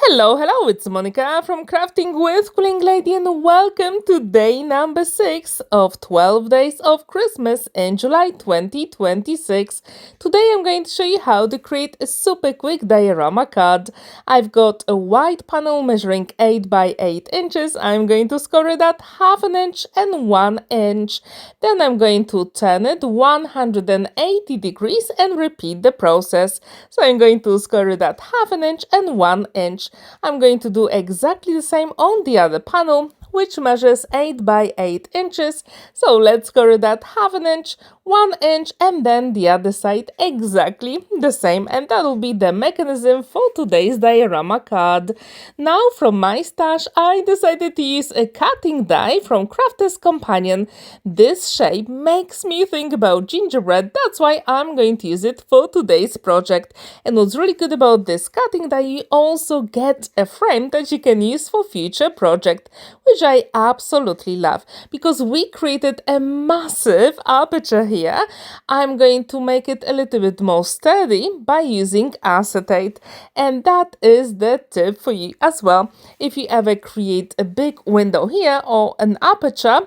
Hello, it's Monica from Crafting with Quilling Lady, and welcome to day number 6 of 12 days of Christmas in July 2026. Today I'm going to show you how to create a super quick diorama card. I've got a white panel measuring 8 by 8 inches. I'm going to score it at half an inch and 1 inch. Then I'm going to turn it 180 degrees and repeat the process. So I'm going to score it at half an inch and 1 inch. I'm going to do exactly the same on the other panel, which measures 8 by 8 inches. So let's score it at half an inch, 1 inch, and then the other side exactly the same. And that will be the mechanism for today's diorama card. Now from my stash, I decided to use a cutting die from Crafter's Companion. This shape makes me think about gingerbread. That's why I'm going to use it for today's project. And what's really good about this cutting die, you also get a frame that you can use for future project, which I absolutely love because we created a massive aperture here. I'm going to make it a little bit more sturdy by using acetate, and that is the tip for you as well. If you ever create a big window here or an aperture,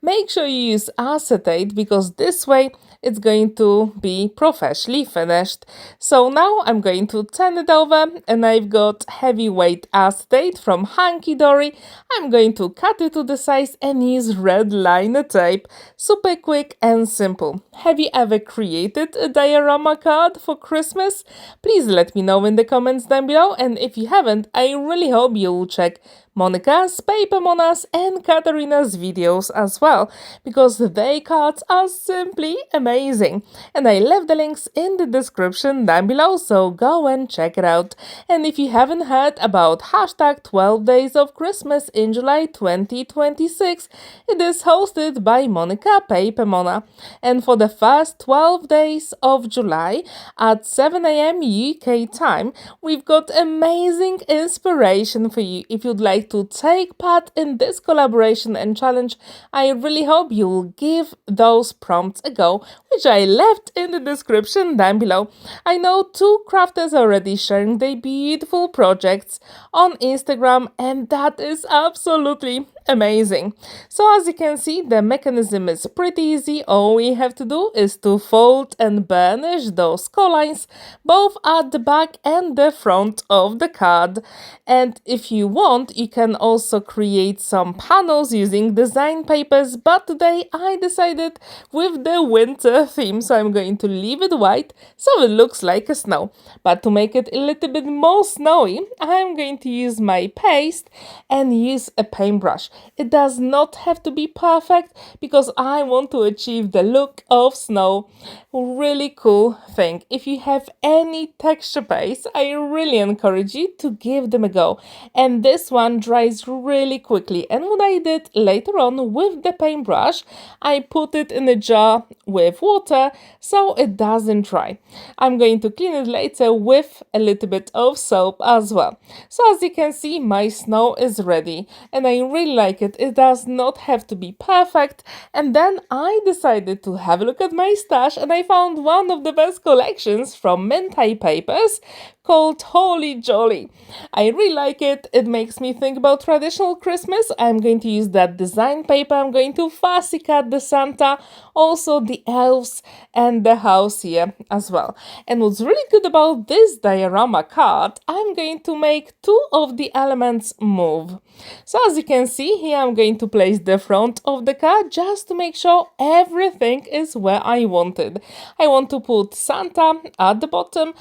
make sure you use acetate because this way it's going to be professionally finished. So now I'm going to turn it over, and I've got heavyweight acetate from Hanky Dory. I'm going to cut it to the size and use red liner tape. Super quick and simple. Have you ever created a diorama card for Christmas? Please let me know in the comments down below, and if you haven't, I really hope you'll check Monica's, Paper Mona's and Katarina's videos as well, because their cards are simply amazing. And I left the links in the description down below, so go and check it out. And if you haven't heard about hashtag 12 Days of Christmas in July 2026, it is hosted by Monica Paper Mona. And for the first 12 days of July at 7 a.m. UK time, we've got amazing inspiration for you. If you'd like to take part in this collaboration and challenge, I really hope you'll give those prompts a go, which I left in the description down below. I know 2 crafters are already sharing their beautiful projects on Instagram, and that is absolutely amazing. So as you can see, the mechanism is pretty easy. All we have to do is to fold and burnish those collines both at the back and the front of the card. And if you want, you can also create some panels using design papers, but today I decided with the winter theme, so I'm going to leave it white so it looks like a snow. But to make it a little bit more snowy, I'm going to use my paste and use a paintbrush. It does not have to be perfect because I want to achieve the look of snow. Really cool thing. If you have any texture paste, I really encourage you to give them a go. And this one dries really quickly. And what I did later on with the paintbrush, I put it in a jar with water so it doesn't dry. I'm going to clean it later with a little bit of soap as well. So as you can see, my snow is ready and I really like it. It does not have to be perfect. And then I decided to have a look at my stash, and I found one of the best collections from Mentai Papers called Holy Jolly. I really like it. It makes me think about traditional Christmas. I'm going to use that design paper. I'm going to fussy cut the Santa, also the elves and the house here as well. And what's really good about this diorama card, I'm going to make 2 of the elements move. So as you can see here, I'm going to place the front of the card just to make sure everything is where I wanted. I want to put Santa at the bottom,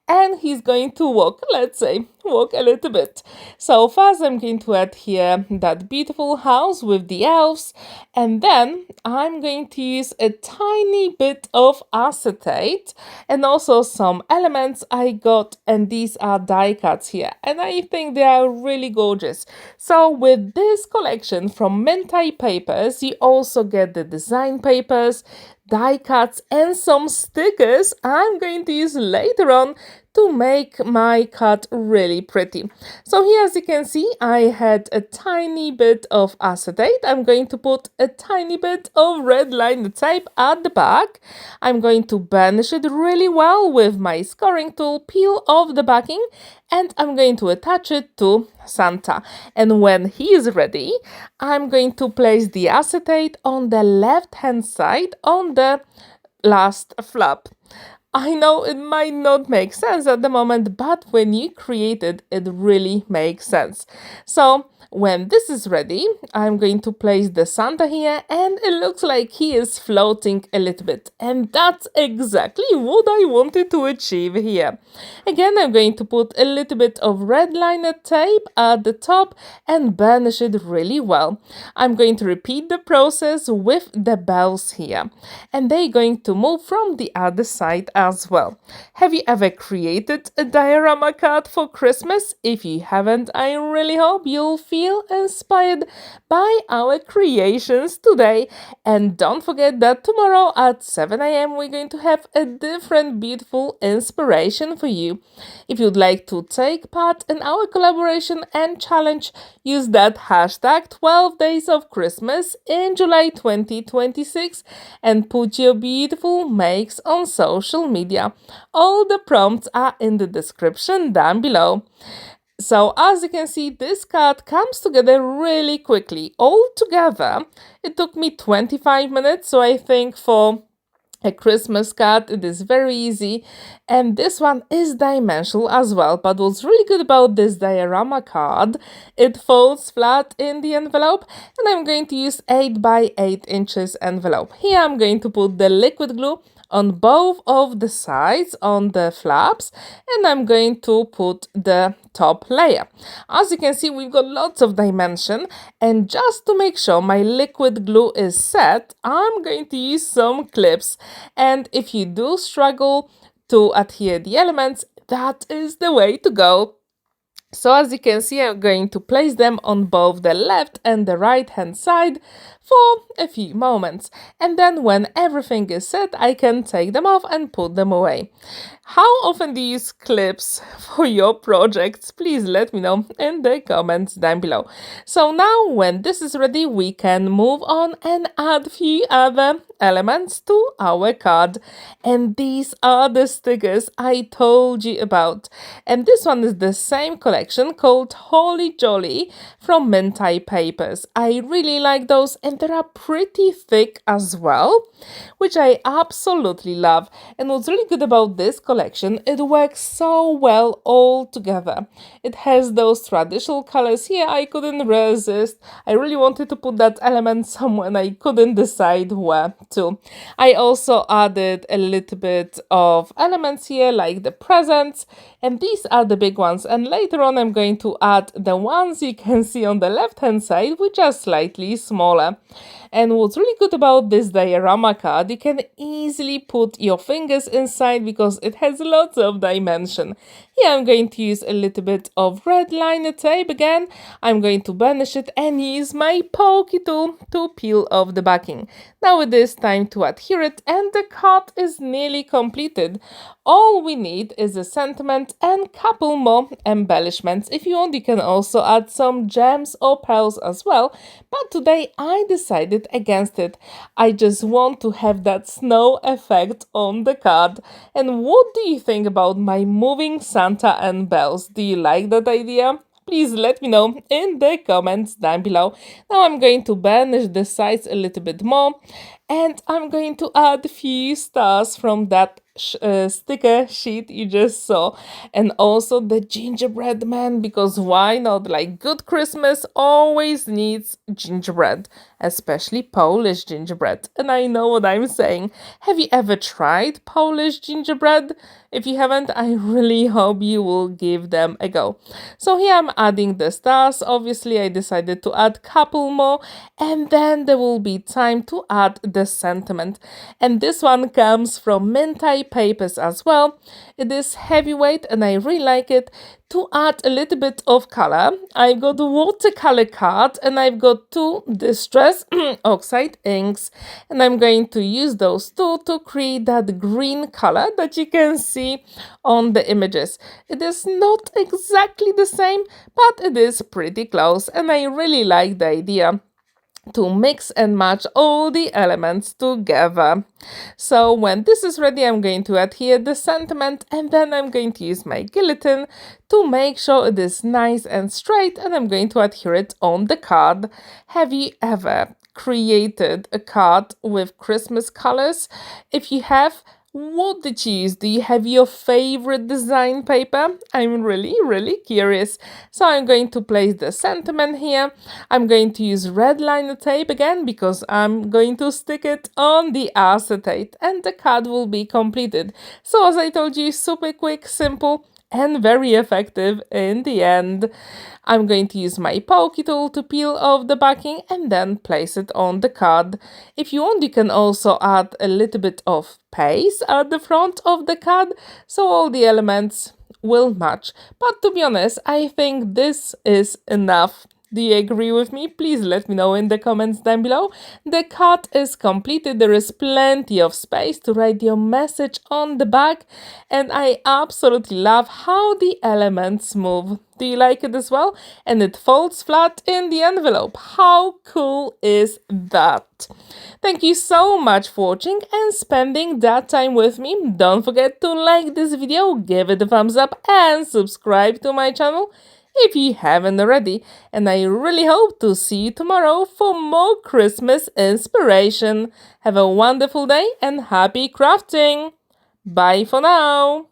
and he's going to walk a little bit. So first I'm going to add here that beautiful house with the elves, and then I'm going to use a tiny bit of acetate and also some elements I got, and these are die cuts here, and I think they are really gorgeous. So with this collection from Mentai Papers, you also get the design papers, die cuts and some stickers I'm going to use later on to make my card really pretty. So here, as you can see, I had a tiny bit of acetate. I'm going to put a tiny bit of red liner tape at the back. I'm going to burnish it really well with my scoring tool, peel off the backing, and I'm going to attach it to Santa. And when he is ready, I'm going to place the acetate on the left hand side on the last flap. I know it might not make sense at the moment, but when you create it, it really makes sense. So when this is ready, I'm going to place the Santa here, and it looks like he is floating a little bit. And that's exactly what I wanted to achieve here. Again, I'm going to put a little bit of red liner tape at the top and burnish it really well. I'm going to repeat the process with the bells here, and they're going to move from the other side as well. Have you ever created a diorama card for Christmas? If you haven't, I really hope you'll feel inspired by our creations today. And don't forget that tomorrow at 7 a.m. we're going to have a different beautiful inspiration for you. If you'd like to take part in our collaboration and challenge, use that hashtag 12 days of Christmas in July 2026 and put your beautiful makes on social media. All the prompts are in the description down below. So as you can see, this card comes together really quickly. All together, it took me 25 minutes, so I think for a Christmas card it is very easy, and this one is dimensional as well. But what's really good about this diorama card, it folds flat in the envelope, and I'm going to use 8 by 8 inches envelope. Here I'm going to put the liquid glue on both of the sides on the flaps, and I'm going to put the top layer. As you can see, we've got lots of dimension, and just to make sure my liquid glue is set, I'm going to use some clips. And if you do struggle to adhere the elements, that is the way to go. So as you can see, I'm going to place them on both the left and the right hand side for a few moments. And then when everything is set, I can take them off and put them away. How often do you use clips for your projects? Please let me know in the comments down below. So now when this is ready, we can move on and add a few other elements to our card. And these are the stickers I told you about. And this one is the same collection called Holly Jolly from Minty Papers. I really like those, and they are pretty thick as well, which I absolutely love. And what's really good about this collection, it works so well all together. It has those traditional colors here. I couldn't resist. I really wanted to put that element somewhere and I couldn't decide where to. I also added a little bit of elements here like the presents, and these are the big ones, and later on I'm going to add the ones you can see on the left hand side, which are slightly smaller. And what's really good about this diorama card, you can easily put your fingers inside because it has lots of dimension. Here I'm going to use a little bit of red liner tape again. I'm going to burnish it and use my pokey tool to peel off the backing. Now it is time to adhere it, and the card is nearly completed. All we need is a sentiment and couple more embellishments. If you want, you can also add some gems or pearls as well, but today I decided against it. I just want to have that snow effect on the card. And what do you think about my moving Santa and bells? Do you like that idea? Please let me know in the comments down below. Now I'm going to burnish the sides a little bit more, and I'm going to add a few stars from that sticker sheet you just saw, and also the gingerbread man, because why not? Like, good Christmas always needs gingerbread, especially Polish gingerbread. And I know what I'm saying. Have you ever tried Polish gingerbread? If you haven't, I really hope you will give them a go. So here I'm adding the stars. Obviously I decided to add a couple more, and then there will be time to add the sentiment. And this one comes from Mentai Papers as well. It is heavyweight and I really like it. To add a little bit of color, I've got the watercolor card and I've got two Distress Oxide inks, and I'm going to use those two to create that green color that you can see on the images. It is not exactly the same, but it is pretty close, and I really like the idea to mix and match all the elements together. So when this is ready, I'm going to add here the sentiment, and then I'm going to use my guillotine to make sure it is nice and straight, and I'm going to adhere it on the card. Have you ever created a card with Christmas colors? If you have, what did you use? Do you have your favorite design paper? I'm really curious. So I'm going to place the sentiment here. I'm going to use red liner tape again because I'm going to stick it on the acetate and the card will be completed. So as I told you, super quick, simple, and very effective in the end. I'm going to use my pokey tool to peel off the backing and then place it on the card. If you want, you can also add a little bit of paste at the front of the card so all the elements will match. But to be honest, I think this is enough. Do you agree with me? Please let me know in the comments down below. The card is completed. There is plenty of space to write your message on the back, and I absolutely love how the elements move. Do you like it as well? And it folds flat in the envelope. How cool is that? Thank you so much for watching and spending that time with me. Don't forget to like this video, give it a thumbs up and subscribe to my channel if you haven't already, and I really hope to see you tomorrow for more Christmas inspiration. Have a wonderful day and happy crafting! Bye for now!